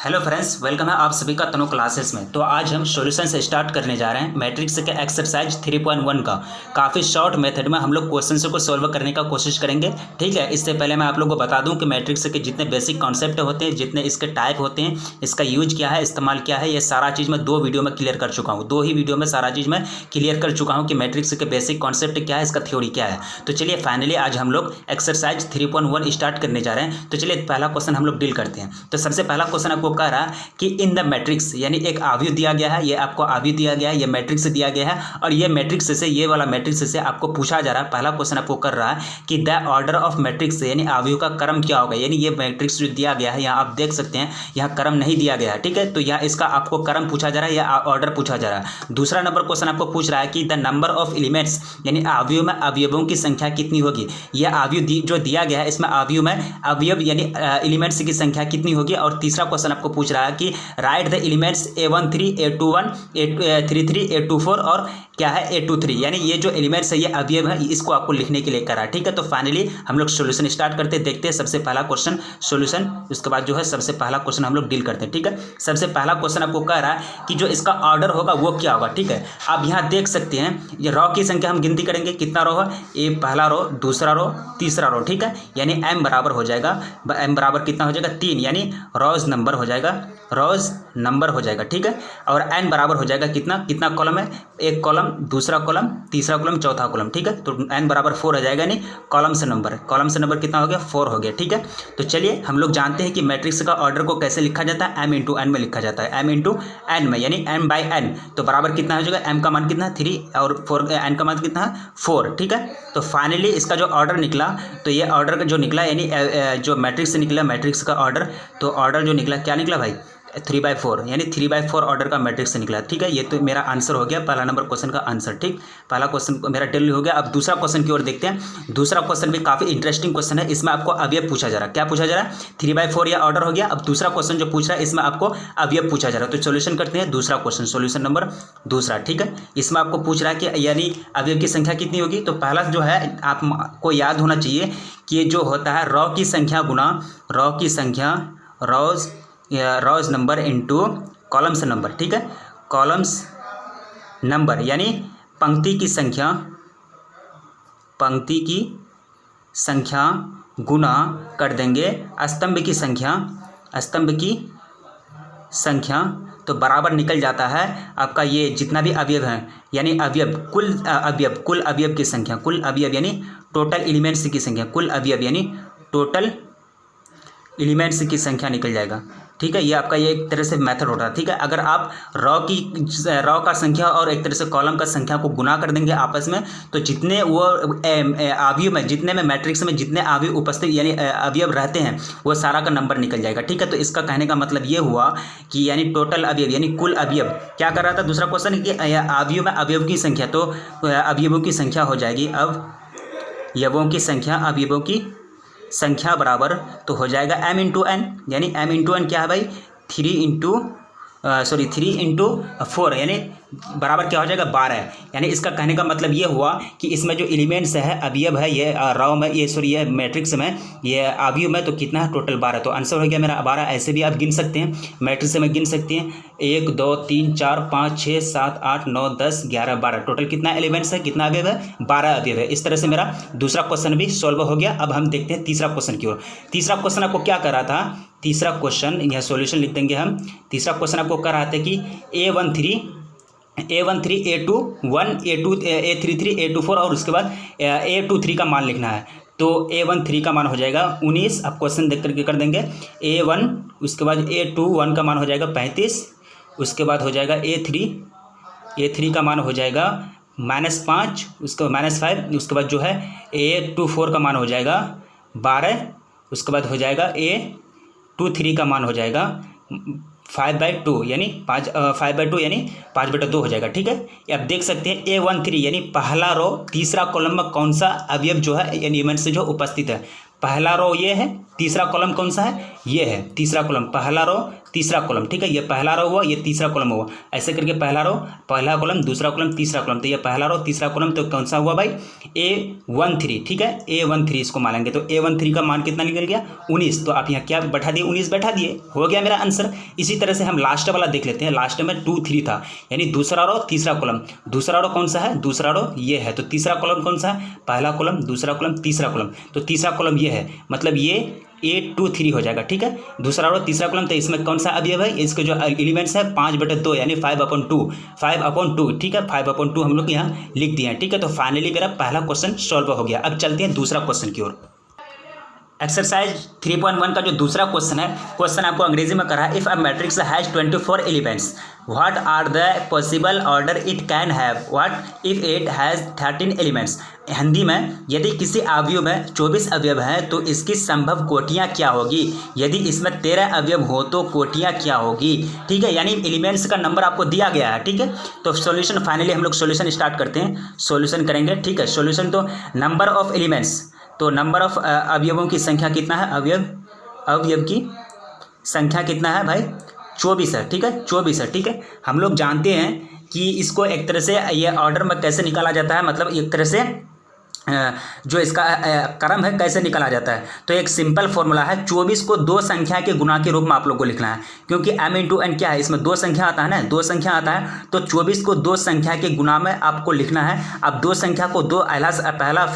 Hello friends, welcome है आप सभी का तनु क्लासेस में। तो आज हम सॉल्यूशन से स्टार्ट करने जा रहे हैं मैट्रिक्स के एक्सरसाइज 3.1 का। काफ़ी शॉर्ट मेथड में हम लोग क्वेश्चन को सॉल्व करने का कोशिश करेंगे। ठीक है, इससे पहले मैं आप लोगों को बता दूं कि मैट्रिक्स के जितने बेसिक कॉन्सेप्ट होते हैं, जितने इसके टाइप होते हैं, इसका यूज क्या है, इस्तेमाल क्या है, ये सारा चीज़ मैं 2 वीडियो में क्लियर कर चुका हूँ। 2 ही वीडियो में सारा चीज़ मैं क्लियर कर चुका हूँ कि मैट्रिक्स के बेसिक कॉन्सेप्ट क्या है, इसका थ्योरी क्या है। तो चलिए फाइनली आज हम लोग एक्सरसाइज 3.1 स्टार्ट करने जा रहे हैं। तो चलिए पहला क्वेश्चन हम लोग डील करते हैं। तो सबसे पहला क्वेश्चन आपको कह रहा है कि इन द मैट्रिक्स, यानी एक आव्यूह दिया गया है, ये आपको आव्यूह दिया गया है, ये मैट्रिक्स दिया गया है और ये मैट्रिक्स से, ये वाला मैट्रिक्स से आपको पूछा जा रहा है। पहला क्वेश्चन आपको कर रहा है कि द ऑर्डर ऑफ मैट्रिक्स, यानी आव्यूह का क्रम क्या होगा। यानी ये मैट्रिक्स जो दिया गया है, यहाँ आप देख सकते हैं यहाँ क्रम नहीं दिया गया है। ठीक है, तो यहाँ इसका आपको क्रम पूछा जा रहा है या ऑर्डर पूछा जा रहा है। दूसरा नंबर क्वेश्चन आपको पूछ रहा है कि द नंबर ऑफ एलिमेंट्स, यानी आव्यूह में अवयवों की संख्या कितनी होगी। यह आव्यूह जो दिया गया है, इसमें आव्यूह में अवयव यानी एलिमेंट्स की संख्या कितनी होगी। और तीसरा क्वेश्चन आपको पूछ रहा है कि right the elements A13, A21, A33, A24 और क्या है A23, यानी ये जो एलिमेंट्स है, ये अवयव है, इसको आपको लिखने के लिए करा। ठीक है, तो फाइनली हम लोग सॉल्यूशन स्टार्ट करते हैं। देखते हैं सबसे पहला क्वेश्चन सॉल्यूशन, उसके बाद जो है सबसे पहला क्वेश्चन हम लोग डील करते हैं। ठीक है, सबसे पहला क्वेश्चन आपको कह रहा है कि जो इसका ऑर्डर होगा वो क्या होगा। ठीक है, आप यहाँ देख सकते हैं ये रो की संख्या हम गिनती करेंगे, कितना रो है, ये पहला रो, दूसरा रो, तीसरा रो। ठीक है, यानी m बराबर हो जाएगा, m बराबर कितना हो जाएगा 3, यानी रोज नंबर हो जाएगा, रोज नंबर हो जाएगा। ठीक है, और n बराबर हो जाएगा कितना कॉलम है, एक कॉलम, दूसरा कॉलम, तीसरा कॉलम, चौथा कॉलम। ठीक है, तो n बराबर 4 हो जाएगा, यानी कॉलम से नंबर कितना हो गया, 4 हो गया। ठीक है, तो चलिए हम लोग जानते हैं कि मैट्रिक्स का ऑर्डर को कैसे लिखा जाता है, m इंटू n में लिखा जाता है, m इंटू n में, यानी m बाई n। तो बराबर कितना हो जाएगा, m का मान कितना है 3 और 4, n का मान कितना है 4। ठीक है, तो फाइनली इसका जो ऑर्डर निकला, तो ये ऑर्डर जो निकला, यानी जो मैट्रिक्स निकला, मैट्रिक्स का ऑर्डर, तो ऑर्डर जो निकला क्या निकला भाई, 3/4, यानी 3/4 ऑर्डर का मैट्रिक्स से निकला। ठीक है, ये तो मेरा आंसर हो गया, पहला नंबर क्वेश्चन का आंसर। ठीक, पहला क्वेश्चन मेरा डेली हो गया। अब दूसरा क्वेश्चन की ओर देखते हैं। दूसरा क्वेश्चन भी काफ़ी इंटरेस्टिंग क्वेश्चन है। इसमें आपको अवयव पूछा जा रहा है। क्या पूछा जा रहा है, 3/4 या ऑर्डर हो गया। अब दूसरा क्वेश्चन जो पूछ रहा है, इसमें आपको अवयव पूछा जा रहा है। तो सोल्यूशन करते हैं दूसरा क्वेश्चन, सोल्यूशन नंबर दूसरा। ठीक है, इसमें आपको पूछ रहा है कि यानी अवयव की संख्या कितनी होगी। तो पहला जो है आपको याद होना चाहिए कि ये जो होता है रो की संख्या गुना रो की संख्या, रोज नंबर इंटू कॉलम्स नंबर। ठीक है, कॉलम्स नंबर यानी पंक्ति की संख्या गुना कर देंगे स्तंभ की संख्या, तो बराबर निकल जाता है आपका ये जितना भी अवयव है, यानी कुल अवयव की संख्या, कुल अवयव यानी टोटल एलिमेंट्स की संख्या, कुल अवयव यानी टोटल एलिमेंट्स की संख्या निकल जाएगा। ठीक है, ये आपका ये एक तरह से मेथड होता है। ठीक है, अगर आप रो का संख्या और एक तरह से कॉलम का संख्या को गुना कर देंगे आपस में, तो जितने वो अवयव में, जितने में मैट्रिक्स में जितने अवयव उपस्थित यानी अवयव रहते हैं, वो सारा का नंबर निकल जाएगा। ठीक है, तो इसका कहने का मतलब ये हुआ कि यानी टोटल अवयव यानी कुल अवयव, क्या कर रहा था दूसरा क्वेश्चन कि अवयव में अवयव की संख्या, तो अवयवों की संख्या हो जाएगी, अवयवों की संख्या बराबर तो हो जाएगा m इंटू n, यानी m इंटू n क्या है भाई 3 इंटू 4, यानी बराबर क्या हो जाएगा 12। यानी इसका कहने का मतलब ये हुआ कि इसमें जो एलिमेंट्स है, अवयव है, ये रो में, ये मैट्रिक्स में, ये अवयव में, तो कितना है टोटल 12। तो आंसर हो गया मेरा 12। ऐसे भी आप गिन सकते हैं, मैट्रिक्स में गिन सकते हैं 1 2 3 4 5 6 7 8 9 10 11 12, टोटल कितना एलिमेंट्स है, कितना अवयव है, 12 अवयव है। इस तरह से मेरा दूसरा क्वेश्चन भी सॉल्व हो गया। अब हम देखते हैं तीसरा क्वेश्चन की ओर। तीसरा क्वेश्चन आपको क्या कर रहा था, तीसरा क्वेश्चन यह सॉल्यूशन लिख देंगे हम। तीसरा क्वेश्चन आपको कर रहा था कि A13 A21 A33 A24 और उसके बाद A23 का मान लिखना है। तो A13 का मान हो जाएगा 19, आप क्वेश्चन देख करके कर देंगे। A1 उसके बाद A21 का मान हो जाएगा 35, उसके बाद हो जाएगा A3 का मान हो जाएगा -5, उसके बाद -5, उसके बाद जो है A24 का मान हो जाएगा 12, उसके बाद हो जाएगा A23 का मान हो जाएगा 5/2, यानी 5/2 यानी 5/2 हो जाएगा। ठीक है, अब देख सकते हैं A13 यानी पहला रो तीसरा कॉलम में कौन सा अवयव जो है एलिमेंट से जो उपस्थित है, पहला रो ये है, तीसरा कॉलम कौन सा है, ये है तीसरा कॉलम, पहला रो तीसरा कॉलम, ठीक है। ये पहला रो हुआ, ये तीसरा कॉलम हुआ, ऐसे करके पहला रो पहला कॉलम दूसरा कॉलम तीसरा कॉलम, तो ये पहला रो तीसरा कॉलम, तो कौन सा हुआ भाई, A13, ठीक है, A13 इसको मानेंगे। तो A13 का मान कितना निकल गया, 19। तो आप यहाँ क्या बैठा दिए, 19 बैठा दिए, हो गया मेरा आंसर। इसी तरह से हम लास्ट वाला देख लेते हैं। लास्ट में 2 3 था, यानी दूसरा रो तीसरा कॉलम, दूसरा रो कौन सा है, दूसरा रो ये है, तो तीसरा कॉलम कौन सा है, पहला कॉलम दूसरा कॉलम तीसरा कॉलम, तो तीसरा कॉलम ये है, मतलब ये A23 हो जाएगा, ठीक है। दूसरा रो तीसरा कॉलम, तो इसमें कौन सा अवयव है, इसके जो एलिमेंट्स है 5/2 यानी 5/2, ठीक है, 5/2 हम लोग यहाँ लिख दिए हैं, ठीक है। तो फाइनली मेरा पहला क्वेश्चन सॉल्व हो गया। अब चलते हैं दूसरा क्वेश्चन की ओर। एक्सरसाइज 3.1 का जो दूसरा क्वेश्चन है, क्वेश्चन आपको अंग्रेजी में करा है, if a matrix has 24 elements what are the possible order it can have, what if it has 13 elements. Hindi में, यदि किसी अवयव में 24 अवयव हैं तो इसकी संभव कोटियाँ क्या होगी, यदि इसमें 13 अवयव हो तो कोटियाँ क्या होगी, ठीक है। यानी एलिमेंट्स का नंबर आपको दिया गया है, ठीक है। तो सॉल्यूशन फाइनली हम लोग सॉल्यूशन स्टार्ट करते हैं, सॉल्यूशन करेंगे, ठीक है। सॉल्यूशन तो नंबर ऑफ एलिमेंट्स, तो नंबर ऑफ अवयवों की संख्या कितना है, अवयव की संख्या कितना है भाई, 24 है, ठीक है, 24 है, ठीक है। हम लोग जानते हैं कि इसको एक तरह से ये ऑर्डर में कैसे निकाला जाता है, मतलब एक तरह से जो इसका क्रम है कैसे निकाला जाता है। तो एक सिंपल फॉर्मूला है, 24 को दो संख्या के गुना के रूप में आप लोग को लिखना है, क्योंकि m इंटू एन क्या है, इसमें दो संख्या आता है ना, दो संख्या आता है, तो 24 को दो संख्या के गुना में आपको लिखना है। अब दो संख्या को दो पहला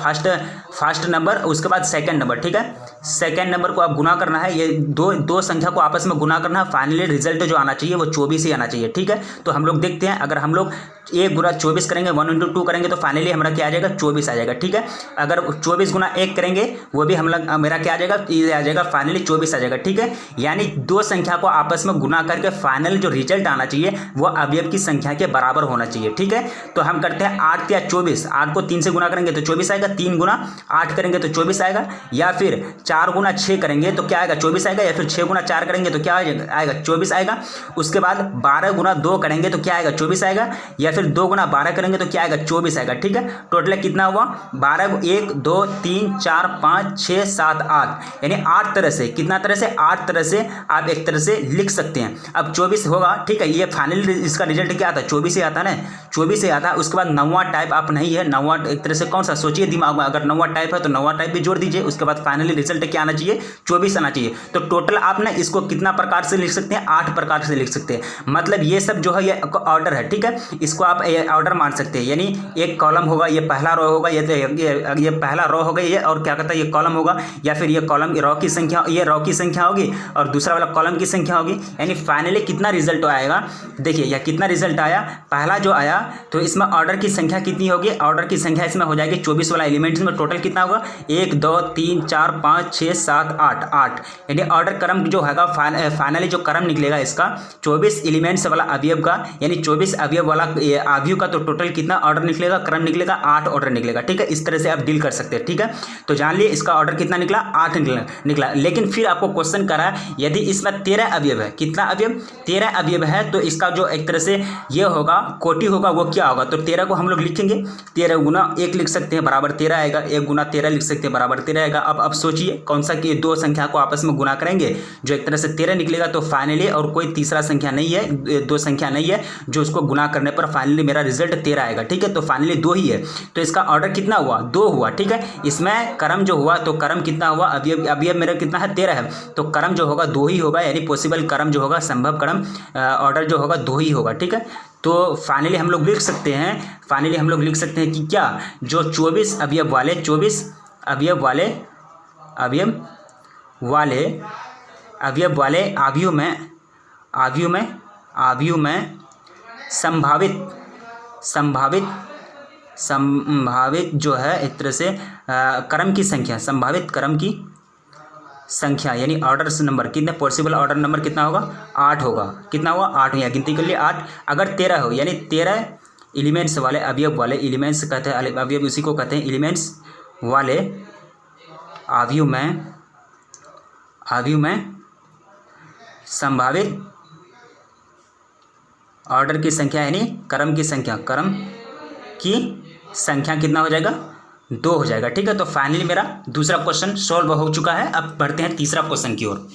फर्स्ट नंबर, उसके बाद सेकंड नंबर, ठीक है, सेकंड नंबर को आप गुना करना है, ये दो संख्या को आपस में गुना करना है, फाइनली रिजल्ट जो आना चाहिए वो 24 ही आना चाहिए, ठीक है। तो हम लोग देखते हैं, अगर हम लोग 1 गुना 24 करेंगे, 1 इंटू 2 करेंगे, तो फाइनली हमारा क्या आ जाएगा, 24 आ जाएगा, ठीक है। अगर 24 गुना 1 करेंगे, वो भी हम लोग मेरा क्या आ जाएगा, ये आ जाएगा, फाइनली 24 आ जाएगा, ठीक है। यानी दो संख्या को आपस में गुना करके फाइनल जो रिजल्ट आना चाहिए वो अवयव की संख्या के बराबर होना चाहिए, ठीक है। तो हम करते हैं 8 या 24, 8 को 3 से गुना करेंगे तो 24 आएगा, 3 गुना 8 करेंगे तो 24 आएगा, या फिर 4 गुना 6 करेंगे तो क्या आएगा, 24 आएगा, या फिर 6 गुना 4 करेंगे तो क्या आएगा, 24 आएगा। उसके बाद 12 गुना 2 करेंगे तो क्या आएगा, 24 आएगा, या फिर 2 गुना 12 करेंगे तो क्या आएगा, 24 आएगा, ठीक है। टोटल कितना हुआ, 12, 1 2 3 4 5 6 7 8, यानी 8 तरह से, कितना तरह से, 8 तरह से आप एक तरह से लिख सकते हैं। अब 24 होगा, ठीक है, ये फाइनली इसका रिजल्ट क्या आता है, 24 ही आता है ना, 24 ही आता है। उसके बाद 9वां टाइप आप नहीं है, 9वां एक तरह से कौन सा, सोचिए दिमाग में, अगर 9वां टाइप है तो 9वां टाइप भी जोड़ दीजिए, उसके बाद फाइनली रिजल्ट क्या आना चाहिए, 24 आना चाहिए। तो टोटल आप ना इसको कितना प्रकार से लिख सकते हैं, 8 प्रकार से लिख सकते हैं। मतलब ये सब जो है ये ऑर्डर है, ठीक है, इसको आप ऑर्डर मान सकते हैं, यानी एक कॉलम होगा, ये पहला रो होगा, ये पहला रो होगा, ये और क्या कहता है, ये कॉलम होगा, या फिर ये कॉलम रो की संख्या, ये रो की संख्या होगी, और दूसरा वाला कॉलम की संख्या होगी। यानी फाइनली कितना रिजल्ट आएगा, देखिए यह कितना रिजल्ट आया, पहला जो आया, तो इसमें ऑर्डर की संख्या कितनी होगी, ऑर्डर की संख्या इसमें हो जाएगी 24 वाला एलिमेंट्स में टोटल कितना होगा, 1 2 3 4 5 6 7 8, यानी ऑर्डर क्रम जो होगा, फाइनली जो क्रम निकलेगा इसका 24 एलिमेंट्स वाला अवयव का, यानी 24 अवयव वाला अवयव का, तो टोटल कितना ऑर्डर निकलेगा, क्रम निकलेगा, 8 ऑर्डर निकलेगा, ठीक है। इस तरह से आप डील कर सकते हैं, ठीक है। तो जान लिए इसका ऑर्डर कितना निकला, 8 निकला। लेकिन फिर आपको क्वेश्चन करा, यदि इसमें 13 अवयव है, कितना अवयव, 13 अवयव है, तो इसका जो एक तरह से ये होगा, कोटि होगा, वो क्या होगा, तो 13 को हम लोग लिखेंगे, 13 गुना 1 लिख सकते हैं बराबर 13 आएगा, 1 गुना 13 लिख सकते हैं बराबर 13 आएगा। अब सोचिए कौन सा कि दो संख्या को आपस में गुना करेंगे जो एक तरह से 13 निकलेगा, तो फाइनली और कोई तीसरा संख्या नहीं है, दो संख्या नहीं है जो उसको गुना करने पर फाइनली मेरा रिजल्ट 13 आएगा, ठीक है। तो फाइनली 2 ही है, तो इसका ऑर्डर कितना हुआ, 2 हुआ, ठीक है। इसमें क्रम जो हुआ, तो क्रम कितना हुआ, अवयव मेरा कितना है, 13 है, तो क्रम जो होगा 2 ही होगा, यानी पॉसिबल क्रम जो होगा, संभव क्रम ऑर्डर जो होगा 2 ही होगा, ठीक है। तो फाइनली हम लोग लिख सकते हैं, कि क्या, जो 24 अवयव वाले, 24 अवयव वाले अवयव में संभावित जो है एक तरह से क्रम की संख्या, संभावित क्रम की संख्या, यानी ऑर्डर नंबर कितने, पॉसिबल ऑर्डर नंबर कितना होगा, 8 होगा, कितना हुआ, 8 या गिनती कर लिए 8। अगर 13 हो, यानी 13 एलिमेंट्स वाले अवयव वाले, एलिमेंट्स कहते हैं अवयव, उसी को कहते हैं एलिमेंट्स वाले अवयव में संभावित ऑर्डर की संख्या, यानी क्रम की संख्या कितना हो जाएगा, 2 हो जाएगा। ठीक है, तो फाइनली मेरा दूसरा क्वेश्चन सॉल्व हो चुका है। अब बढ़ते हैं तीसरा क्वेश्चन की ओर।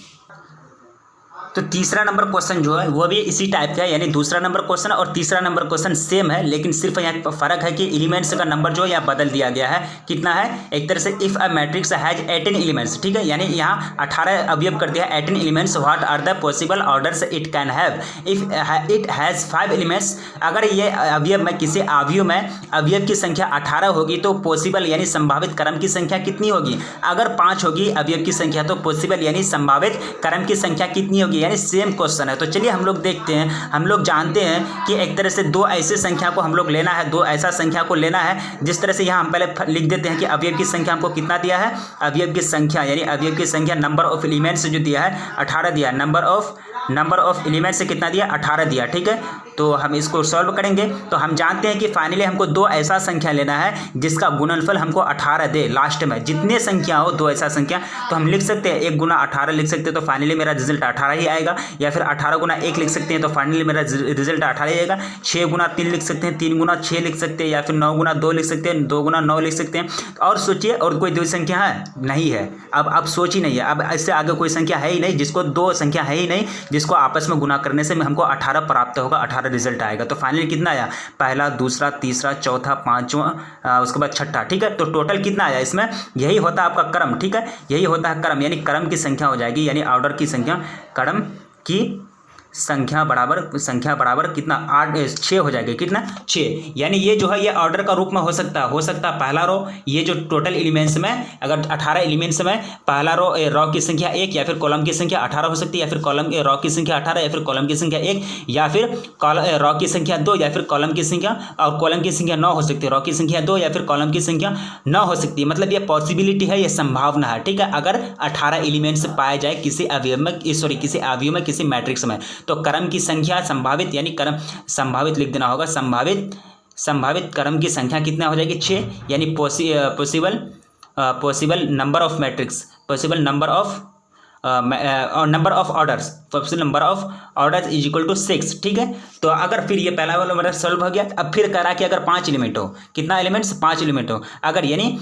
तो तीसरा नंबर क्वेश्चन जो है वो भी इसी टाइप का है, यानी दूसरा नंबर क्वेश्चन और तीसरा नंबर क्वेश्चन सेम है, लेकिन सिर्फ यहाँ फर्क है कि एलिमेंट्स का नंबर जो है यहाँ बदल दिया गया है। कितना है, एक तरह से if a matrix has 18 elements, ठीक है, यानी यहाँ 18 अवयव कर दिया है। 18 elements, what are the possible orders it can have if it has 5 elements. अगर ये अवयव में किसी अवयव में अवयव की संख्या 18 होगी तो पॉसिबल यानी संभावित क्रम की संख्या कितनी होगी। अगर 5 होगी अवयव की संख्या तो पॉसिबल यानी संभावित क्रम की संख्या कितनी होगी, यानी सेम क्वेश्चन है। तो चलिए हम लोग देखते हैं। हम लोग जानते हैं कि एक तरह से दो ऐसे संख्या को हम लोग लेना है, दो ऐसा संख्या को लेना है। जिस तरह से यहाँ हम पहले लिख देते हैं कि अवयव की संख्या हमको कितना दिया है, अवयव की संख्या यानी अवयव की संख्या नंबर ऑफ एलिमेंट्स जो दिया है 18 दिया, नंबर ऑफ एलिमेंट्स से कितना दिया 18 दिया। ठीक है, तो हम इसको सॉल्व करेंगे। तो हम जानते हैं कि फाइनली हमको दो ऐसा संख्या लेना है जिसका गुणनफल हमको 18 दे। लास्ट में जितने संख्या हो दो ऐसा संख्या, तो हम लिख सकते हैं 1 गुना 18 लिख सकते हैं, तो फाइनली मेरा रिजल्ट 18 ही आएगा। या फिर 18 गुना 1 लिख सकते हैं, तो फाइनली मेरा रिजल्ट 18 ही आएगा। 6 गुना 3 लिख सकते हैं, 3 गुना 6 लिख सकते हैं, या फिर 9 गुना 2 लिख सकते हैं, 2 गुना 9 लिख सकते हैं। और सोचिए, और कोई दो संख्या है नहीं है। अब सोच ही नहीं है, अब इससे आगे कोई संख्या है ही नहीं जिसको दो संख्या है ही नहीं जिसको आपस में गुना करने से हमको 18 प्राप्त होगा, 18 रिजल्ट आएगा। तो फाइनली कितना आया, पहला, दूसरा, तीसरा, चौथा, पांचवा, उसके बाद छठा। ठीक है, तो टोटल कितना आया इसमें, यही होता है आपका क्रम। ठीक है, यही होता है क्रम, यानी क्रम की संख्या हो जाएगी, यानी ऑर्डर की संख्या, क्रम की संख्या बराबर कितना 6 हो जाएगी। कितना 6, यानी ये जो है ये ऑर्डर का रूप में हो सकता है पहला रो, ये जो टोटल एलिमेंट्स में अगर 18 एलिमेंट्स में पहला रो की संख्या 1, या फिर कॉलम की संख्या 18 हो सकती है, या फिर कॉलम रो की संख्या 18, या फिर कॉलम की संख्या 1, या फिर रो की संख्या 2, या फिर कॉलम की संख्या, और कॉलम की संख्या 9 हो सकती है। रो की संख्या 2 या फिर कॉलम की संख्या 9 हो सकती है। मतलब ये पॉसिबिलिटी है, ये संभावना है। ठीक है, अगर 18 एलिमेंट्स पाए जाए किसी अवयव में, किसी अवयव में, किसी मैट्रिक्स में, तो क्रम की संख्या संभावित, यानी क्रम संभावित लिख देना होगा, संभावित क्रम की संख्या कितना हो जाएगी 6, यानी possible number of matrix, possible number of orders, possible number of orders is equal to 6। ठीक है, तो अगर फिर ये पहला वाला मेरा सॉल्व हो गया। अब फिर कह रहा कि अगर 5 एलिमेंट हो, कितना एलिमेंट्स 5 एलिमेंट हो, अगर यानी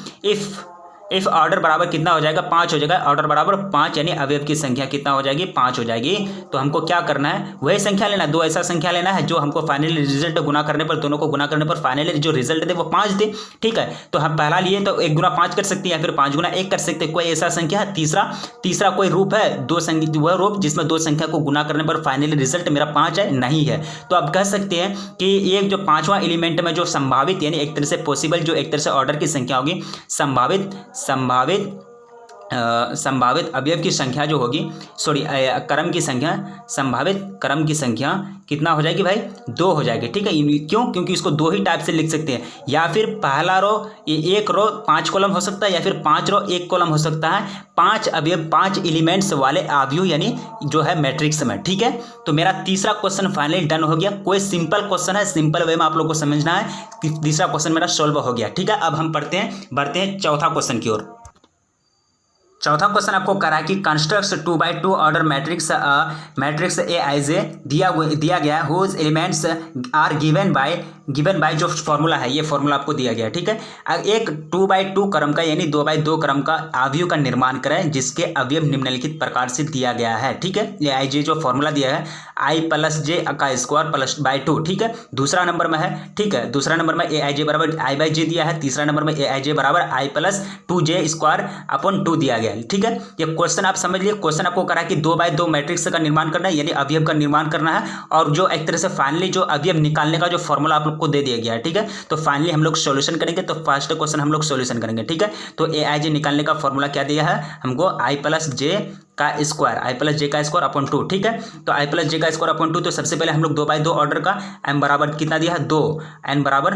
इफ ऑर्डर बराबर कितना हो जाएगा 5 हो जाएगा, ऑर्डर बराबर 5 यानी अवयव की संख्या कितना हो जाएगी 5 हो जाएगी। तो हमको क्या करना है, वही संख्या लेना है, दो ऐसा संख्या लेना है जो हमको फाइनली रिजल्ट गुना करने पर, दोनों को गुना करने पर फाइनली जो रिजल्ट दे वो 5 दे। ठीक है, तो हम पहला लिए तो 1 गुना 5 कर सकते हैं, या फिर 5 गुना 1 कर सकते हैं, कोई ऐसा संख्या है। तीसरा कोई रूप है, दो संख्या, वह रूप जिसमें दो संख्या को गुना करने पर फाइनली रिजल्ट मेरा 5 है, नहीं है। तो आप कह सकते हैं कि ये जो 5वां एलिमेंट में जो संभावित, यानी एक तरह से पॉसिबल, जो एक तरह से ऑर्डर की संख्या होगी, संभावित अवयव की संख्या जो होगी, क्रम की संख्या, संभावित क्रम की संख्या कितना हो जाएगी भाई 2 हो जाएगी। ठीक है, क्यों, क्योंकि इसको 2 ही टाइप से लिख सकते हैं, या फिर पहला रो 1 रो 5 कॉलम हो सकता है, या फिर 5 रो 1 कॉलम हो सकता है, 5 अवयव 5 एलिमेंट्स वाले अवयव यानी जो है मैट्रिक्स में। ठीक है, तो मेरा तीसरा क्वेश्चन फाइनली डन हो गया। कोई सिंपल क्वेश्चन है, सिंपल वे में आप लोग को समझना है। तीसरा क्वेश्चन मेरा सॉल्व हो गया। ठीक है, अब हम बढ़ते हैं चौथा क्वेश्चन की ओर। चौथा क्वेश्चन आपको करा कि constructs 2x2 order matrix Aij दिया गया whose elements are given by जो फॉर्मूला है, ये फॉर्मूला आपको दिया गया है। ठीक है, एक 2x2 क्रम का यानी 2x2 क्रम का अवयव का निर्माण करें जिसके अवयव निम्नलिखित प्रकार से दिया गया है। ठीक है, ये Aj जो फॉर्मूला दिया है i+j का स्क्वायर +2। ठीक है, दूसरा नंबर में है। ठीक है, दूसरा नंबर में Aij बराबर i/j दिया है, तीसरा नंबर में Aij बराबर i+2j स्क्वायर अपॉन 2 दिया गया। ठीक है, ये क्वेश्चन आप समझ लिए। क्वेश्चन आपको करा कि 2x2 मैट्रिक्स का निर्माण करना है, यानी अवयव का निर्माण करना है, और जो एक तरह से फाइनली जो अवयव निकालने का जो फॉर्मूला आप लोग को दे दिया गया है। ठीक है, तो फाइनली हम लोग सॉल्यूशन करेंगे। तो फर्स्ट क्वेश्चन हम लोग सॉल्यूशन करेंगे। ठीक है, तो Aij निकालने का फॉर्मूला क्या दिया है हमको, i+j का स्क्वायर अपॉन 2। ठीक है, तो i+j का स्क्वायर अपॉन 2। तो सबसे पहले हम लोग 2x2 ऑर्डर का m बराबर कितना दिया है 2, n बराबर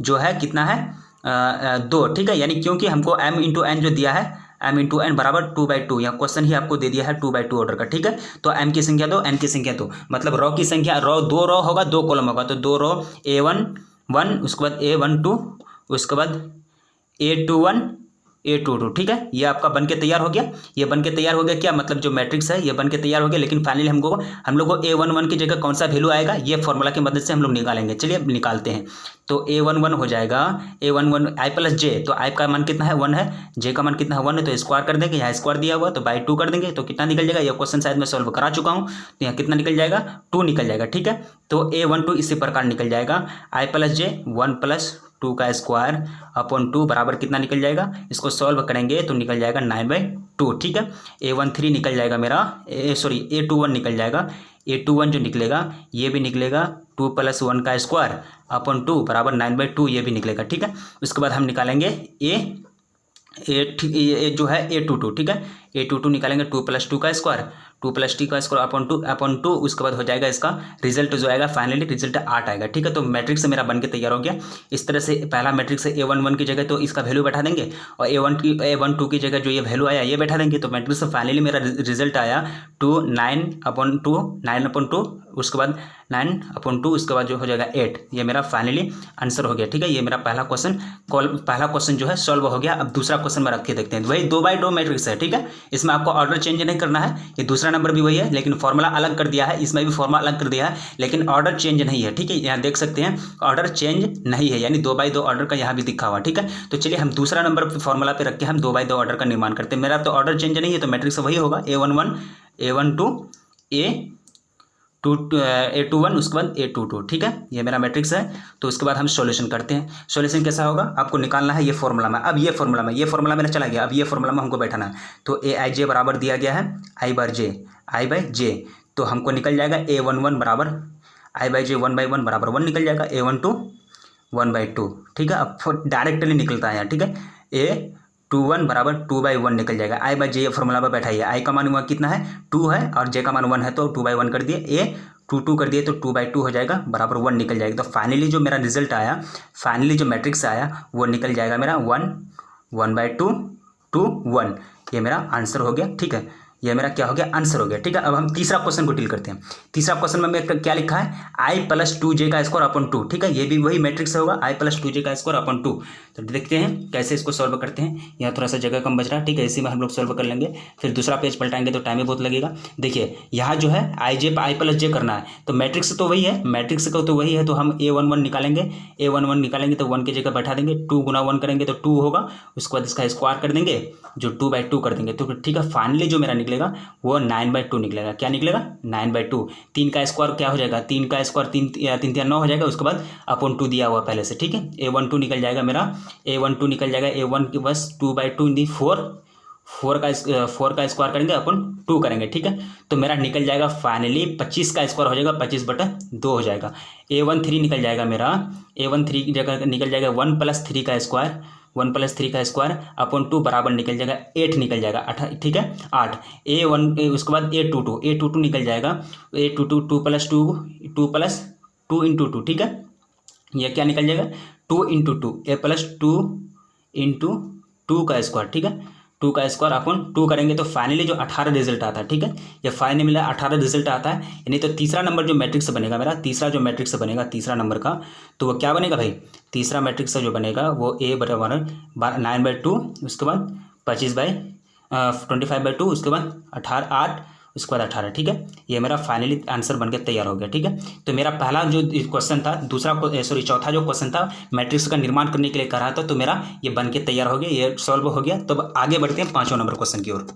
जो है कितना है 2। ठीक है, यानी क्योंकि हमको m × n जो दिया है, m × n बराबर 2/2, यहाँ क्वेश्चन ही आपको दे दिया है 2/2 ऑर्डर का। ठीक है, तो m की संख्या 2, n की संख्या 2, मतलब रो की संख्या, रो 2 रो होगा 2 कॉलम होगा, तो 2 रो A1 1, उसके बाद A1 2, उसके बाद A21, A22, ठीक है। ये आपका बन के तैयार हो गया। ये बन के तैयार हो गया, क्या मतलब जो मैट्रिक्स है ये बन के तैयार हो गया। लेकिन फाइनली हम लोग को A11 की जगह कौन सा वैल्यू आएगा, ये फॉर्मूला की मदद से हम लोग निकालेंगे। चलिए अब निकालते हैं। तो A11 हो जाएगा A11 i प्लस जे। तो i का मान कितना है 1 है, j का मान कितना है 1 है, तो स्क्वायर कर देंगे। यहाँ स्क्वायर दिया हुआ तो बाई 2 कर देंगे, तो कितना निकल जाएगा। ये क्वेश्चन शायद मैं सॉल्व करा चुका हूँ, तो यहाँ कितना निकल जाएगा 2 निकल जाएगा, ठीक है। तो A12 इसी प्रकार निकल जाएगा i प्लस जे 1 प्लस 2 का स्क्वायर अपॉन 2 बराबर कितना निकल जाएगा। इसको सॉल्व करेंगे तो निकल जाएगा 9/2, ठीक है। A13 निकल जाएगा मेरा, A21 निकल जाएगा। A21 जो निकलेगा ये भी निकलेगा 2 प्लस 1 का स्क्वायर अपॉन 2 बराबर 9/2, ये भी निकलेगा, ठीक है। उसके बाद हम निकालेंगे ए जो है A22, ठीक है। A22 निकालेंगे 2 प्लस 2 का स्क्वायर, 2 प्लस टी का स्क्वायर अपॉन 2। उसके बाद हो जाएगा इसका रिजल्ट जो आएगा, फाइनली रिजल्ट 8 आएगा, ठीक है। तो मैट्रिक्स मेरा बन के तैयार हो गया। इस तरह से पहला मैट्रिक्स है A11 की जगह तो इसका वैल्यू बैठा देंगे, और A12 की जगह जो ये वैल्यू आया ये बैठा देंगे। तो मैट्रिक्स फाइनली मेरा रिजल्ट आया 9/2, उसके बाद 9/2, उसके बाद जो हो जाएगा 8। ये मेरा फाइनली आंसर हो गया, ठीक है। ये मेरा पहला क्वेश्चन जो है सॉल्व हो गया। अब दूसरा क्वेश्चन में रख के देखते हैं। वही 2/2 मैट्रिक्स है, ठीक है। इसमें आपको ऑर्डर चेंज नहीं करना है। ये दूसरा नंबर भी वही है, लेकिन फॉर्मूला अलग कर दिया है। इसमें भी फॉर्मूला अलग कर दिया है, लेकिन ऑर्डर चेंज नहीं है, ठीक है। यहाँ देख सकते हैं ऑर्डर चेंज नहीं है, यानी 2/2 ऑर्डर का यहाँ भी दिखा हुआ, ठीक है। तो चलिए हम दूसरा नंबर फॉर्मूला पे रख के हम 2/2 ऑर्डर का निर्माण करते हैं। मेरा तो ऑर्डर चेंज नहीं है, तो मैट्रिक्स वही होगा A11, A12, A21, उसके बाद A22, ठीक है। ये मेरा मैट्रिक्स है। तो उसके बाद हम सॉल्यूशन करते हैं। सॉल्यूशन कैसा होगा आपको निकालना है ये फॉर्मूला में। अब ये फॉर्मूला मेरा चला गया। अब ये फॉर्मूला में हमको बैठाना है। तो Aij बराबर दिया गया है I/J। तो हमको निकल जाएगा A11 बराबर I/J 1/1 बराबर 1 निकल जाएगा, A12 1/2, ठीक है। अब डायरेक्टली निकलता है यहाँ, ठीक है। A21 बराबर 2/1 निकल जाएगा। I/J फॉर्मूला पर बैठाइए। I का मान कितना है 2 है, और J का मान 1 है, तो 2/1 कर दिए। A22 कर दिए तो 2/2 हो जाएगा, बराबर 1 निकल जाएगा। तो फाइनली जो मेरा रिजल्ट आया, फाइनली जो मैट्रिक्स आया वो निकल जाएगा मेरा 1/2 2 1। ये मेरा आंसर हो गया, ठीक है। ये मेरा क्या हो गया आंसर हो गया, ठीक है। अब हम तीसरा क्वेश्चन को डील करते हैं। तीसरा क्वेश्चन में मैं क्या लिखा है I + 2j का स्क्वायर अपॉन 2, ठीक है। ये भी वही मैट्रिक्स होगा I + 2j का स्क्वायर अपॉन 2। तो देखते हैं कैसे इसको सॉल्व करते हैं। यहाँ थोड़ा सा जगह कम बच रहा है, ठीक है। इसी में हम लोग सॉल्व कर लेंगे, फिर दूसरा पेज पलटाएंगे तो टाइम भी बहुत लगेगा। देखिए यहाँ जो है I + j करना है, तो मैट्रिक्स तो वही है, मैट्रिक्स का तो वही है। तो हम A11 निकालेंगे, A11 निकालेंगे तो 1 की जगह बैठा देंगे। 2 गुना 1 करेंगे तो 2 होगा, उसके बाद इसका स्क्वायर कर देंगे जो 2/2 कर देंगे, तो ठीक है। फाइनली जो मेरा निकलेगा वो 9/2 निकलेगा। क्या निकलेगा 9/2। 3 का स्क्वायर क्या हो जाएगा, 3 का स्क्वायर 3 9 हो जाएगा, उसके बाद अपॉन 2 दिया हुआ पहले से, ठीक है। A12 निकल जाएगा मेरा, A12 निकल जाएगा A1 के बस 2/2 इन दी 4 का स्क्वायर करेंगे अपन 2 करेंगे, ठीक है। तो मेरा निकल जाएगा फाइनली 25 का स्क्वायर हो जाएगा, 25/2 हो जाएगा। A13 निकल जाएगा मेरा, A13 की जगह निकल जाएगा 1 + 3 का स्क्वायर, 1 + 3 का स्क्वायर अपॉन 2 बराबर निकल जाएगा 8 निकल जाएगा, 8, ठीक है 8। A1 उसके बाद A22 निकल जाएगा, A22 2 + 2 × 2, ठीक है। यह क्या निकल जाएगा 2 × 2, A + 2 × 2 का स्क्वायर, ठीक है। 2 का स्क्वायर अपॉन 2 करेंगे तो फाइनली जो 18 रिजल्ट आता है, ठीक है। ये फाइनली मिला 18 रिजल्ट आता है। यानी तो तीसरा नंबर जो मैट्रिक्स बनेगा मेरा, तीसरा तीसरा नंबर का, तो वो क्या बनेगा भाई, तीसरा मैट्रिक्स जो बनेगा वो A बराबर 9/2, उसके बाद 25/2, उसके बाद 8, उसके बाद 18, ठीक है। ये मेरा फाइनली आंसर बनकर तैयार हो गया, ठीक है। तो मेरा पहला जो क्वेश्चन था, चौथा जो क्वेश्चन था मैट्रिक्स का निर्माण करने के लिए कर रहा था, तो मेरा ये बनके तैयार हो गया, ये सॉल्व हो गया। तो अब आगे बढ़ते हैं 5वां नंबर क्वेश्चन की ओर।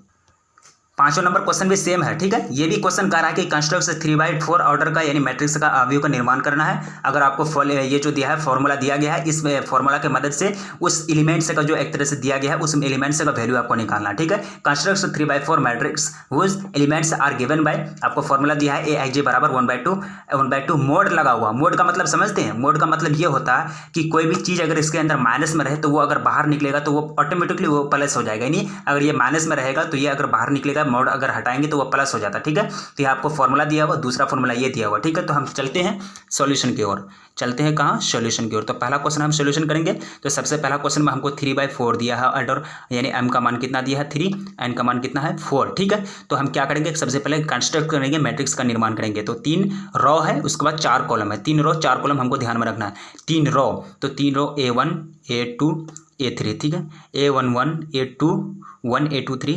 5वां नंबर क्वेश्चन भी सेम है, ठीक है। ये भी क्वेश्चन कह रहा है कि कंस्ट्रक्ट 3/4 ऑर्डर का यानी मैट्रिक्स का अवयव का निर्माण करना है। अगर आपको ये जो दिया है फॉर्मूला दिया गया है, इस फॉर्मूला की मदद से उस एलिमेंट्स का जो एक तरह से दिया गया है उस एलिमेंट्स का वैल्यू आपको निकालना है, ठीक है। Construct 3/4 matrix whose elements are given by, आपको फॉर्मूला दिया है Aij बराबर 1/2 मोड लगा हुआ। मोड का मतलब समझते हैं, मोड का मतलब ये होता है कि कोई भी चीज़ अगर इसके अंदर माइनस में रहे तो वो अगर बाहर निकलेगा तो वो ऑटोमेटिकली वो प्लस हो जाएगा, यानी अगर ये माइनस में रहेगा तो ये अगर बाहर निकलेगा, मोड अगर हटाएंगे तो वो प्लस हो जाता है, ठीक है। तो ये आपको फॉर्मूला दिया हुआ, दूसरा फॉर्मूला ये दिया हुआ, ठीक है। तो हम चलते हैं सॉल्यूशन की ओर, चलते हैं कहाँ सॉल्यूशन की ओर। तो पहला क्वेश्चन हम सॉल्यूशन करेंगे। तो सबसे पहला क्वेश्चन में हमको 3/4 दिया है ऑर्डर, यानी m का मान कितना दिया है 3, n का मान कितना है 4, ठीक है। तो हम क्या करेंगे, सबसे पहले कंस्ट्रक्ट करेंगे, मैट्रिक्स का निर्माण करेंगे। तो 3 रो है, उसके बाद 4 कॉलम है, 3 रो 4 कॉलम हमको ध्यान में रखना है। 3 रो, तो 3 रो A1 A2 A3, ठीक है, A11 A21 A23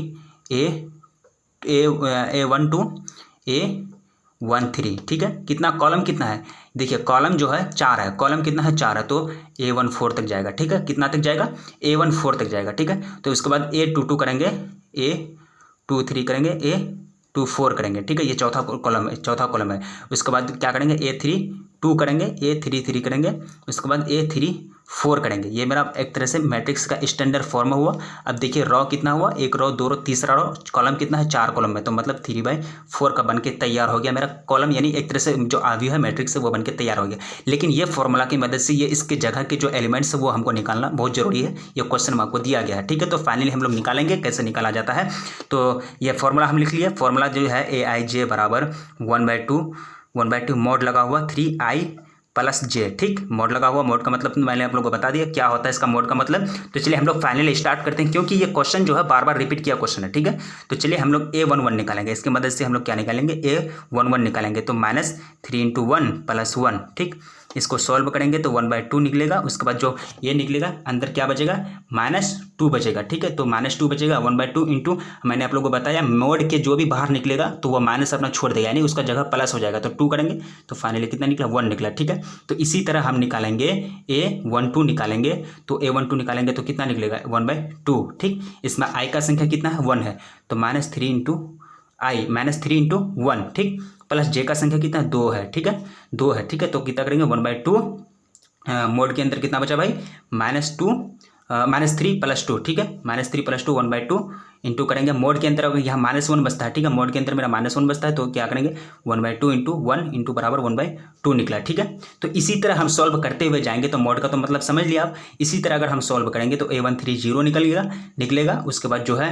A12 A13, ठीक है। कितना कॉलम कितना है, देखिए कॉलम जो है 4 है, कॉलम कितना है 4 है, तो A14 तक जाएगा, ठीक है। कितना तक जाएगा, A14 तक जाएगा, ठीक है। तो उसके बाद A22 करेंगे, A23 करेंगे, A24 करेंगे, ठीक है। ये चौथा कॉलम है। उसके बाद क्या करेंगे, A32 करेंगे, A33 करेंगे, उसके बाद A34 करेंगे। ये मेरा एक तरह से मैट्रिक्स का स्टैंडर्ड फॉर्म हुआ। अब देखिए रॉ कितना हुआ, एक रॉ, दो रॉ, तीसरा रॉ, कॉलम कितना है 4 कॉलम में, तो मतलब 3/4 का बन के तैयार हो गया मेरा कॉलम, यानी एक तरह से जो आव्यूह है मैट्रिक्स से वो बन के तैयार हो गया। लेकिन ये फॉर्मूला की मदद से ये इसके जगह के जो एलिमेंट्स है वो हमको निकालना बहुत जरूरी है। ये क्वेश्चन में आपको दिया गया है, ठीक है। तो फाइनली हम लोग निकालेंगे, कैसे निकाला जाता है। तो ये फॉर्मूला हम लिख लिए। फॉर्मूला जो है AIJ बराबर 1/2 मोड लगा हुआ 3I + J, ठीक। मोड लगा हुआ, मोड का मतलब मैंने आप लोगों को बता दिया क्या होता है इसका मोड का मतलब। तो चलिए हम लोग फाइनली स्टार्ट करते हैं, क्योंकि ये क्वेश्चन जो है बार बार रिपीट किया क्वेश्चन है, ठीक है। तो चलिए हम लोग A11 निकालेंगे। इसकी मदद से हम लोग क्या निकालेंगे, A11 निकालेंगे। तो -3 × 1 + 1, ठीक। इसको सॉल्व करेंगे तो 1/2 निकलेगा। उसके बाद जो ये निकलेगा अंदर क्या बचेगा, -2 बचेगा, ठीक है। तो -2 बचेगा 1/2 इंटू, मैंने आप लोगों को बताया मोड के जो भी बाहर निकलेगा तो वो माइनस अपना छोड़ देगा, यानी उसका जगह प्लस हो जाएगा। तो 2 करेंगे तो फाइनली कितना निकला, 1 निकला, ठीक है। तो इसी तरह हम निकालेंगे A12 निकालेंगे। तो A12 निकालेंगे तो कितना निकलेगा, 1/2, ठीक। इसमें I का संख्या कितना है, 1 है, तो -3 × I, -3 × 1, ठीक, प्लस J का संख्या कितना है, 2 है, ठीक है, 2 है, ठीक है। तो कितना करेंगे, 1/2 मोड के अंदर कितना बचा भाई, -3 + 2, ठीक है, -3 + 2 1/2 इंटू करेंगे मोड के अंदर, यहाँ -1 बचता है, ठीक है। मोड के अंदर मेरा -1 बचता है, तो क्या करेंगे 1/2 इंटू 1 इंटू बराबर 1/2 निकला, ठीक है। तो इसी तरह हम सॉल्व करते हुए जाएंगे। तो मोड का तो मतलब समझ लिया आप। इसी तरह अगर हम सॉल्व करेंगे तो A13 निकलेगा। उसके बाद जो है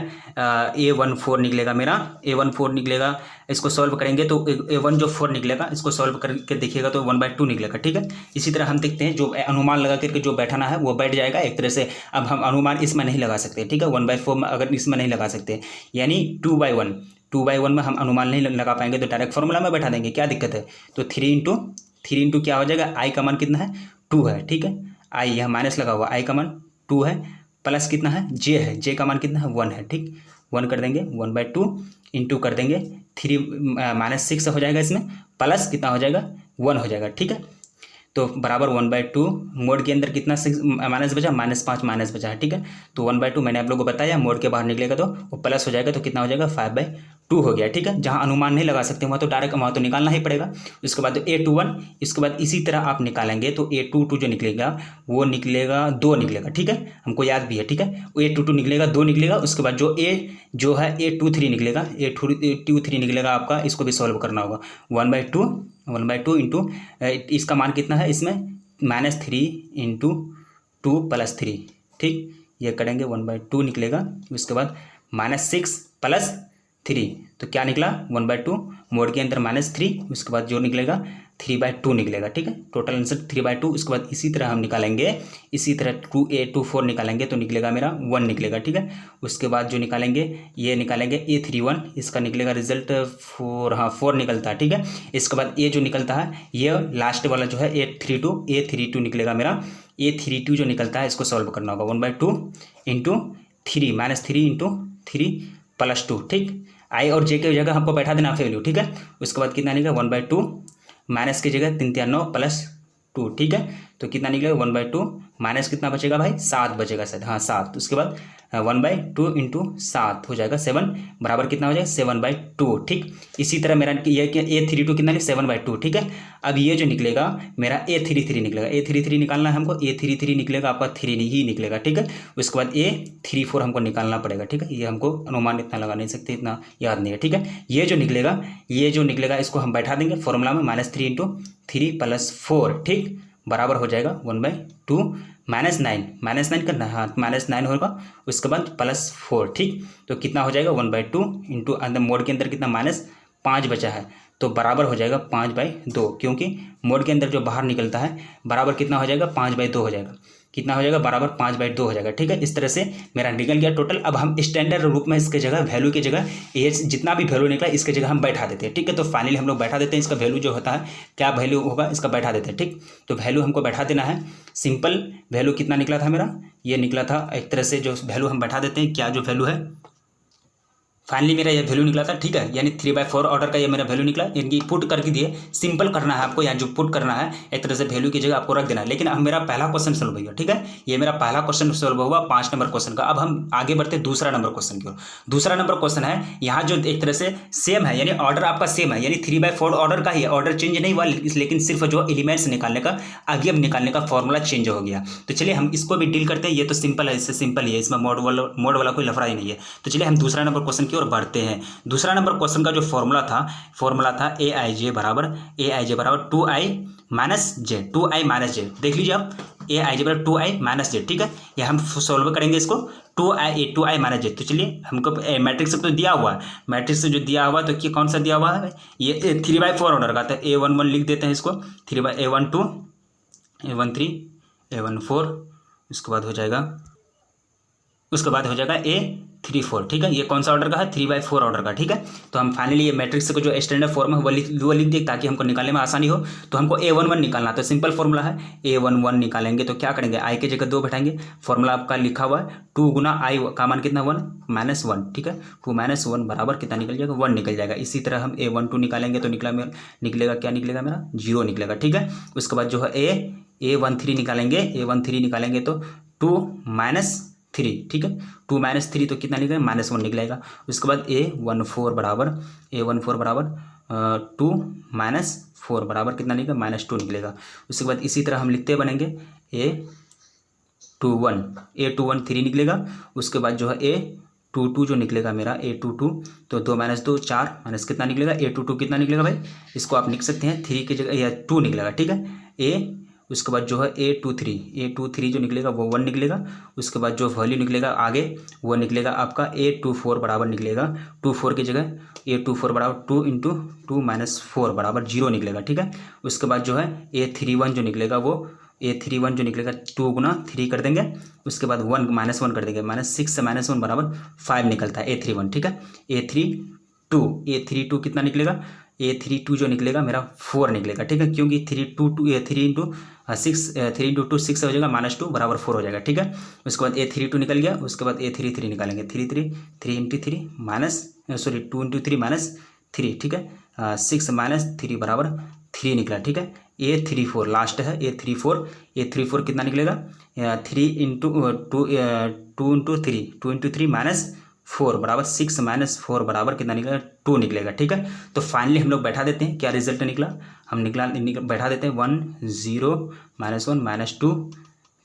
A14 निकलेगा मेरा, A14 निकलेगा। इसको सॉल्व करेंगे तो A1 जो 4 निकलेगा, इसको सॉल्व करके देखिएगा तो 1/2 निकलेगा, ठीक है। इसी तरह हम देखते हैं, जो अनुमान लगा करके जो बैठाना है वो बैठ जाएगा एक तरह से। अब हम अनुमान इसमें नहीं लगा सकते, ठीक है, 1/4 में अगर इसमें नहीं लगा सकते, यानी 2/1 में हम अनुमान नहीं लगा पाएंगे, तो डायरेक्ट फॉर्मूला में बैठा देंगे, क्या दिक्कत है। तो 3 इंटू क्या हो जाएगा, I का मान कितना है, 2 है, ठीक है। I यहाँ माइनस लगा हुआ, I का मान 2 है, प्लस कितना है, J है, J का मान कितना है, 1 है, ठीक। 1 कर देंगे, 1/2 इंटू कर देंगे 3 -6 हो जाएगा, इसमें प्लस कितना हो जाएगा, 1 हो जाएगा, ठीक है। तो बराबर 1/2 मोड के अंदर कितना माइनस बचा, -5 माइनस बचा है, ठीक है। तो 1/2 मैंने आप लोगों को बताया, मोड के बाहर निकलेगा तो वो प्लस हो जाएगा, तो कितना हो जाएगा, 5/2 हो गया, ठीक है। जहाँ अनुमान नहीं लगा सकते वहाँ तो डायरेक्ट वहाँ तो निकालना ही पड़ेगा। उसके बाद A21, इसके बाद इसी तरह आप निकालेंगे तो A22 जो निकलेगा वो निकलेगा 2 निकलेगा, ठीक है, हमको याद भी है, ठीक है। A22 निकलेगा 2 निकलेगा। उसके बाद जो है A23 निकलेगा, A23 निकलेगा आपका, इसको भी सॉल्व करना होगा। 1/2 इंटू इसका मान कितना है, इसमें -3 इंटू 2 + 3, ठीक, ये करेंगे 1/2 निकलेगा। उसके बाद -6 + 3, तो क्या निकला, 1/2 मोड के अंदर -3, उसके बाद जो निकलेगा 3/2 निकलेगा, ठीक है। Total answer 3/2। उसके बाद इसी तरह हम निकालेंगे, इसी तरह 2A24 निकालेंगे तो निकलेगा मेरा 1 निकलेगा, ठीक है। उसके बाद जो निकालेंगे, ये निकालेंगे A31, इसका निकलेगा रिजल्ट 4, हाँ 4 निकलता है, ठीक है। इसके बाद ये जो निकलता है, ये लास्ट वाला जो है A32 निकलेगा मेरा। A32 जो निकलता है इसको सॉल्व करना होगा, 1/2 इंटू 3, -3 इंटू 3 + 2, ठीक। I और J की जगह हमको बैठा देना वैल्यू, ठीक है। उसके बाद कितना निकलेगा, 1/2 माइनस की जगह 3 × 9 + 2, ठीक है। तो कितना निकलेगा, 1/2 माइनस कितना बचेगा भाई, 7 बचेगा शायद, हाँ 7। उसके बाद 1/2 इंटू 7 हो जाएगा 7, बराबर कितना हो जाएगा, 7/2, ठीक। इसी तरह मेरा ये A32 कितना निकलेगा, 7/2, ठीक है। अब ये जो निकलेगा मेरा A33 निकलेगा, A33 निकालना है हमको, A33 निकलेगा आपका 3 ही निकलेगा, ठीक है। उसके बाद A34 हमको निकालना पड़ेगा, ठीक है। ये हमको अनुमान इतना लगा नहीं सकते, इतना याद नहीं है, ठीक है। ये जो निकलेगा इसको हम बैठा देंगे फॉर्मूला में, -3 इंटू 3 + 4, ठीक, बराबर हो जाएगा 1/2 -9 करना है, हाँ -9 होगा। उसके बाद +4, ठीक। तो कितना हो जाएगा, 1/2 इंटू अंदर मोड के अंदर कितना -5 बचा है, तो बराबर हो जाएगा 5/2, क्योंकि मोड के अंदर जो बाहर निकलता है बराबर कितना हो जाएगा, 5/2 हो जाएगा। कितना हो जाएगा, बराबर 5/2 हो जाएगा, ठीक है। इस तरह से मेरा निकल गया टोटल। अब हम स्टैंडर्ड रूप में इसके जगह वैल्यू की जगह ये जितना भी वैल्यू निकला इसके जगह हम बैठा देते हैं, ठीक है। तो फाइनली हम लोग बैठा देते हैं, इसका वैल्यू जो होता है क्या वैल्यू होगा इसका बैठा देते हैं, ठीक। तो वैल्यू हमको बैठा देना है। सिंपल वैल्यू कितना निकला था मेरा, ये निकला था एक तरह से, जो वैल्यू हम बैठा देते हैं, क्या जो वैल्यू है फाइनली मेरा ये वैल्यू निकला था, ठीक है। यानी 3/4 ऑर्डर का ये मेरा वैल्यू निकला। इनकी पुट करके दिए, सिंपल करना है आपको, यहाँ जो पुट करना है एक तरह से वैल्यू की जगह आपको रख देना है। लेकिन अब मेरा पहला क्वेश्चन सॉल्व हो गया, ठीक है। ये मेरा पहला क्वेश्चन सॉल्व हुआ 5 नंबर क्वेश्चन का। अब हम आगे बढ़ते दूसरा नंबर क्वेश्चन की ओर। दूसरा नंबर क्वेश्चन है, यहाँ जो एक तरह से सेम है, यानी ऑर्डर आपका सेम है, यानी 3/4 ऑर्डर का ही ऑर्डर चेंज नहीं हुआ, लेकिन सिर्फ जो एलिमेंट्स निकालने का आगे निकालने का फॉर्मूला चेंज हो गया। तो चलिए हम इसको भी डील करते हैं। ये तो सिंपल है, इससे सिंपल ही है, इसमें मोड वाला कोई लफड़ा ही नहीं है। तो चलिए हम दूसरा नंबर क्वेश्चन की ओर बढ़ते हैं। दूसरा नंबर क्वेश्चन का जो फॉर्मूला था aij बराबर 2i माइनस जे, 2i माइनस जे। देख लीजिए आप, aij बराबर 2i माइनस जे, ठीक है। ये हम सॉल्व करेंगे इसको, 2i माइनस जे। तो चलिए हमको मैट्रिक्स तो दिया हुआ है, मैट्रिक्स जो दिया हुआ है तो ये कौन सा दिया हुआ है, ये 3/4 ऑर्डर का। तो a11 लिख देते हैं इसको, a12 a13 a14, उसके बाद हो जाएगा a34, ठीक है। ये कौन सा ऑर्डर का है, 3/4 ऑर्डर का, ठीक है। तो हम फाइनली ये मैट्रिक्स को जो स्टैंडर्ड फॉर्म है वो लिख दें ताकि हमको निकालने में आसानी हो। तो हमको a11 निकालना, तो सिंपल फॉर्मूला है, a11 निकालेंगे तो क्या करेंगे, i की जगह 2 बैठाएंगे। फॉर्मूला आपका लिखा हुआ है 2 गुना i का मान कितना 1 -1, ठीक है। 2 - 1 बराबर कितना निकल जाएगा, 1 निकल जाएगा। इसी तरह हम a12 निकालेंगे तो निकलेगा क्या निकलेगा मेरा 0 निकलेगा, ठीक है। उसके बाद जो है a13 निकालेंगे तो 2 - 3, ठीक है। 2 - 3 तो कितना निकलेगा, -1 निकलेगा। उसके बाद a14 बराबर 2 - 4 बराबर कितना निकलेगा, -2 निकलेगा। उसके बाद इसी तरह हम लिखते बनेंगे a21 3 निकलेगा। उसके बाद जो है a22 जो निकलेगा मेरा a22, तो 2 - 2 4 माइनस कितना निकलेगा, a22 कितना निकलेगा भाई, इसको आप लिख सकते हैं 3 की जगह या 2 निकलेगा, ठीक है। उसके बाद जो है a23 जो निकलेगा वो 1 निकलेगा। उसके बाद जो वैल्यू निकलेगा आगे वो निकलेगा आपका a24 बराबर निकलेगा 24 की जगह a24 बराबर 2 × 2 - 4 बराबर 0 निकलेगा, ठीक है। उसके बाद जो है a31 जो निकलेगा वो a31 जो निकलेगा 2 गुना 3 कर देंगे। उसके बाद 1 -1 कर देंगे, -6 से -1 बराबर 5 निकलता है a31, ठीक है। a32 कितना निकलेगा, a32 जो निकलेगा मेरा 4 निकलेगा, ठीक है। क्योंकि 3 × 2 6 हो जाएगा, -2 बराबर 4 हो जाएगा, ठीक है। उसके बाद a32 निकल गया। उसके बाद a33 निकालेंगे, 3 × 3 2 × 3, ठीक है। 6 - 3 बराबर 3 निकला, ठीक है। a34 लास्ट है, a34 कितना निकलेगा, 3 × 2 × 3 -4 बराबर 6 - 4 बराबर कितना निकलेगा, 2 निकलेगा, ठीक है। तो फाइनली हम लोग बैठा देते हैं क्या रिजल्ट निकला, हम बैठा देते हैं 1 0 -1 -2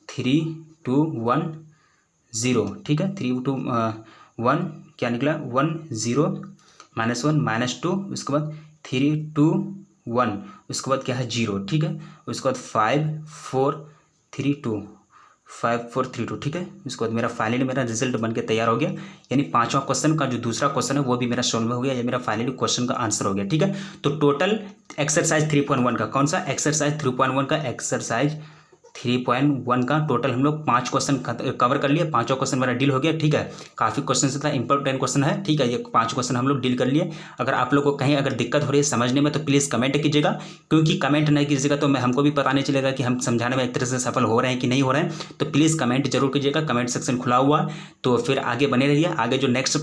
3 2 1 0, ठीक है। 3 2 1 क्या निकला, 1 0 -1 -2, उसके बाद 3 2 1, उसके बाद क्या है 0, ठीक है। उसके बाद 5 4 3 2 5 4 3 2, ठीक है। उसके बाद मेरा फाइनली मेरा रिजल्ट बनके तैयार हो गया। यानी 5वां क्वेश्चन का जो दूसरा क्वेश्चन है वो भी मेरा सॉल्व हो गया, ये मेरा फाइनली क्वेश्चन का आंसर हो गया, ठीक है। तो टोटल एक्सरसाइज 3.1 का, कौन सा एक्सरसाइज 3.1 का, एक्सरसाइज 3.1 का टोटल हम लोग 5 क्वेश्चन कवर कर लिए। 5वां क्वेश्चन मेरा डील हो गया, ठीक है। काफ़ी क्वेश्चन था, इंपॉर्टेंट क्वेश्चन है, ठीक है। ये 5 क्वेश्चन हम लोग डील कर लिए। अगर आप लोग को कहीं अगर दिक्कत हो रही है समझने में तो प्लीज़ कमेंट कीजिएगा, क्योंकि कमेंट नहीं कीजिएगा तो हमको भी पता नहीं चलेगा कि हम समझाने में एक तरह से सफल हो रहे हैं कि नहीं हो रहे हैं। तो प्लीज़ कमेंट जरूर कीजिएगा, कमेंट सेक्शन खुला हुआ है। तो फिर आगे बने रहिए, आगे जो नेक्स्ट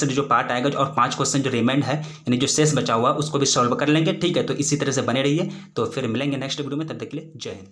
जो पार्ट आएगा और 5 क्वेश्चन जो रिमेंड है यानी जो शेष बचा हुआ उसको भी सॉल्व कर लेंगे, ठीक है। तो इसी तरह से बने रहिए। तो फिर मिलेंगे नेक्स्ट वीडियो में, तब तक के लिए जय हिंद।